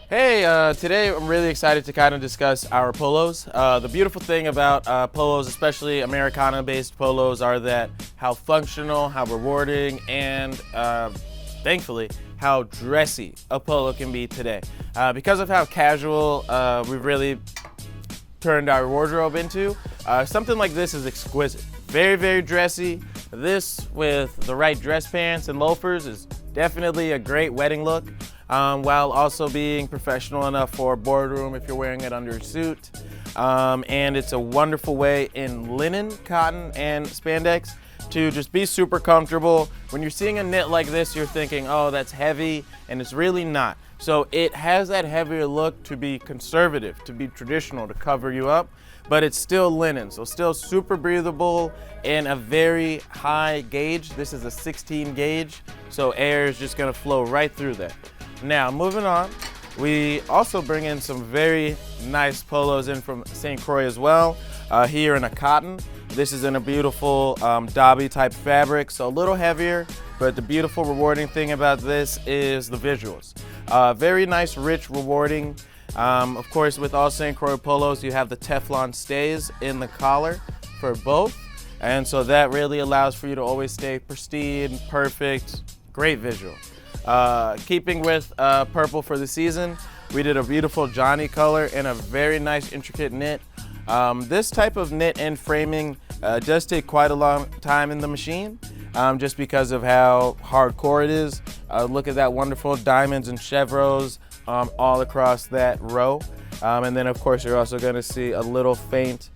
Hey, today I'm really excited to kind of discuss our polos. The beautiful thing about polos, especially Americana-based polos, are that how functional, how rewarding, and thankfully, how dressy a polo can be today. Because of how casual we've really turned our wardrobe into, something like this is exquisite. Very, very dressy. This with the right dress pants and loafers is definitely a great wedding look. While also being professional enough for a boardroom if you're wearing it under a suit. And it's a wonderful way in linen, cotton, and spandex to just be super comfortable. When you're seeing a knit like this, you're thinking, oh, that's heavy, and it's really not. So it has that heavier look to be conservative, to be traditional, to cover you up, but it's still linen, so still super breathable and a very high gauge. This is a 16 gauge, so air is just gonna flow right through that. Now, moving on, we also bring in some very nice polos in from St. Croix as well, here in a cotton. This is in a beautiful Dobby type fabric, so a little heavier, but the beautiful rewarding thing about this is the visuals. Very nice, rich, rewarding. Of course, with all St. Croix polos, you have the Teflon stays in the collar for both, and so that really allows for you to always stay pristine, perfect, great visual. Keeping with purple for the season, we did a beautiful Johnny color and a very nice intricate knit. This type of knit and framing does take quite a long time in the machine, just because of how hardcore it is. Look at that wonderful diamonds and chevrons all across that row. And then of course you're also gonna see a little faint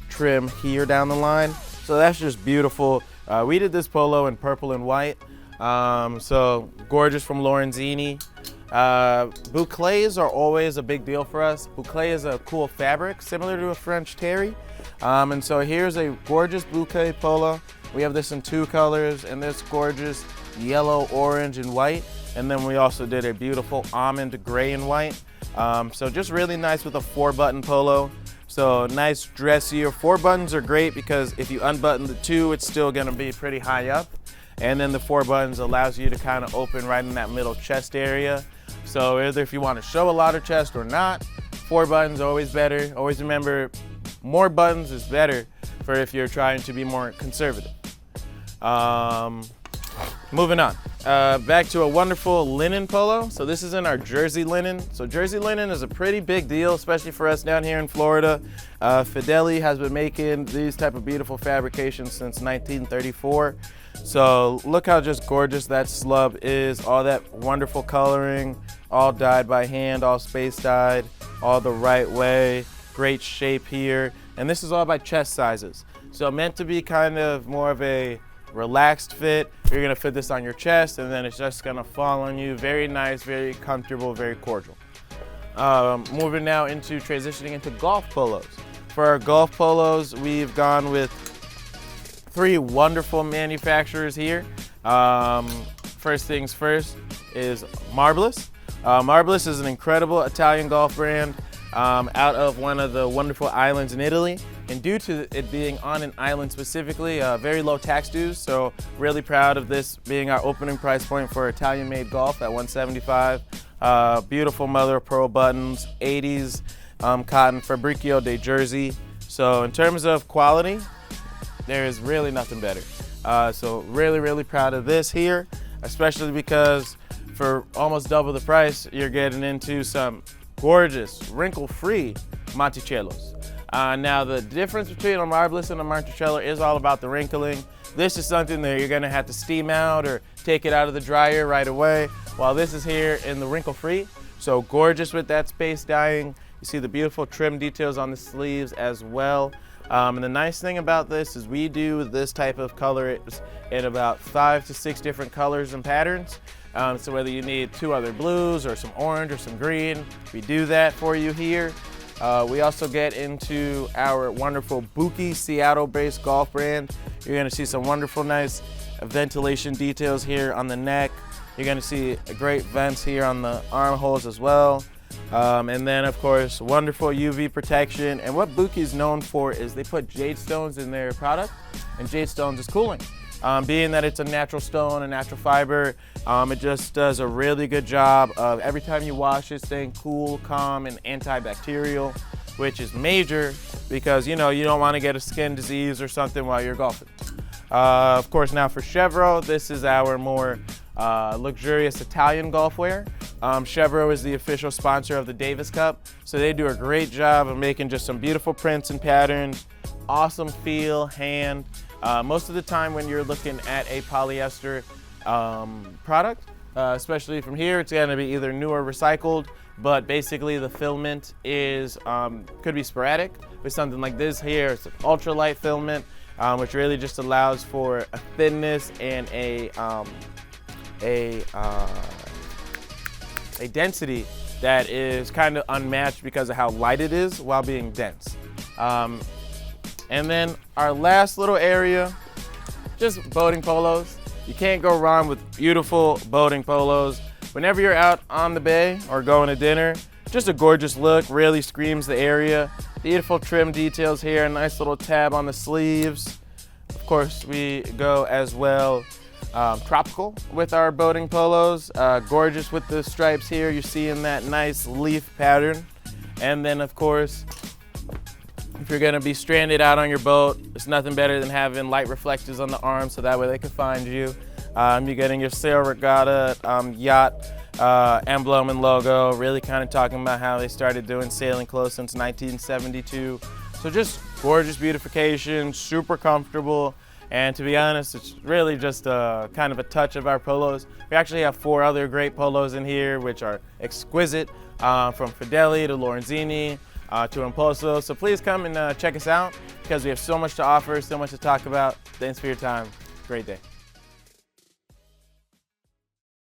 trim here down the line. So that's just beautiful. We did this polo in purple and white. So gorgeous from Lorenzini. Bouclés are always a big deal for us. Bouclé is a cool fabric similar to a French terry. And so here's a gorgeous bouquet polo. We have this in two colors and this gorgeous yellow, orange, and white. And then we also did a beautiful almond gray and white. So just really nice with a 4-button polo. So nice dressier. 4 buttons are great because if you unbutton the 2, it's still gonna be pretty high up. And then the 4 buttons allows you to kind of open right in that middle chest area. So either if you want to show a lot of chest or not, 4 buttons always better. Always remember, more buttons is better for if you're trying to be more conservative. Moving on, back to a wonderful linen polo. So this is in our jersey linen. So jersey linen is a pretty big deal, especially for us down here in Florida. Fideli has been making these type of beautiful fabrications since 1934. So look how just gorgeous that slub is, all that wonderful coloring, all dyed by hand, all space dyed, all the right way, great shape here. And this is all by chest sizes. So meant to be kind of more of a relaxed fit. You're gonna fit this on your chest and then it's just gonna fall on you. Very nice, very comfortable, very cordial. Moving now into transitioning into golf polos. For our golf polos, we've gone with 3 wonderful manufacturers here. First things first is Marvelous. Marvelous is an incredible Italian golf brand out of one of the wonderful islands in Italy. And due to it being on an island specifically, very low tax dues, so really proud of this being our opening price point for Italian-made golf at $175. Beautiful mother of pearl buttons, 80s cotton Fabricio de Jersey. So in terms of quality, there is really nothing better. So really, really proud of this here, especially because for almost double the price, you're getting into some gorgeous, wrinkle-free Monticellos. Now the difference between a Marvelous and a Monticello is all about the wrinkling. This is something that you're gonna have to steam out or take it out of the dryer right away, while this is here in the wrinkle-free. So gorgeous with that space dyeing. You see the beautiful trim details on the sleeves as well. And the nice thing about this is we do this type of color in about 5 to 6 different colors and patterns. So whether you need 2 other blues or some orange or some green, we do that for you here. We also get into our wonderful Buki Seattle-based golf brand. You're gonna see some wonderful, nice ventilation details here on the neck. You're gonna see great vents here on the armholes as well. And then of course, wonderful UV protection. And what Buki is known for is they put jade stones in their product, and jade stones is cooling. Being that it's a natural stone, a natural fiber, it just does a really good job of every time you wash it staying cool, calm, and antibacterial, which is major because you don't want to get a skin disease or something while you're golfing. Of course, now for Chevro, this is our more luxurious Italian golf wear. Chevro is the official sponsor of the Davis Cup, so they do a great job of making just some beautiful prints and patterns, awesome feel, hand. Most of the time when you're looking at a polyester product, especially from here, it's going to be either new or recycled, but basically the filament is could be sporadic. With something like this here, it's an ultralight filament, which really just allows for a thinness and a density that is kind of unmatched because of how light it is while being dense. And then our last little area, just boating polos. You can't go wrong with beautiful boating polos. Whenever you're out on the bay or going to dinner, just a gorgeous look, really screams the area. Beautiful trim details here, a nice little tab on the sleeves. Of course, we go as well tropical with our boating polos. Gorgeous with the stripes here. You're seeing that nice leaf pattern. And then of course, if you're gonna be stranded out on your boat, it's nothing better than having light reflectors on the arms so that way they can find you. You're getting your Sail Regatta yacht emblem and logo, really kind of talking about how they started doing sailing clothes since 1972. So just gorgeous beautification, super comfortable. And to be honest, it's really just kind of a touch of our polos. We actually have 4 other great polos in here, which are exquisite, from Fedeli to Lorenzini to Impulso. So please come and check us out because we have so much to offer, so much to talk about. Thanks for your time. Great day.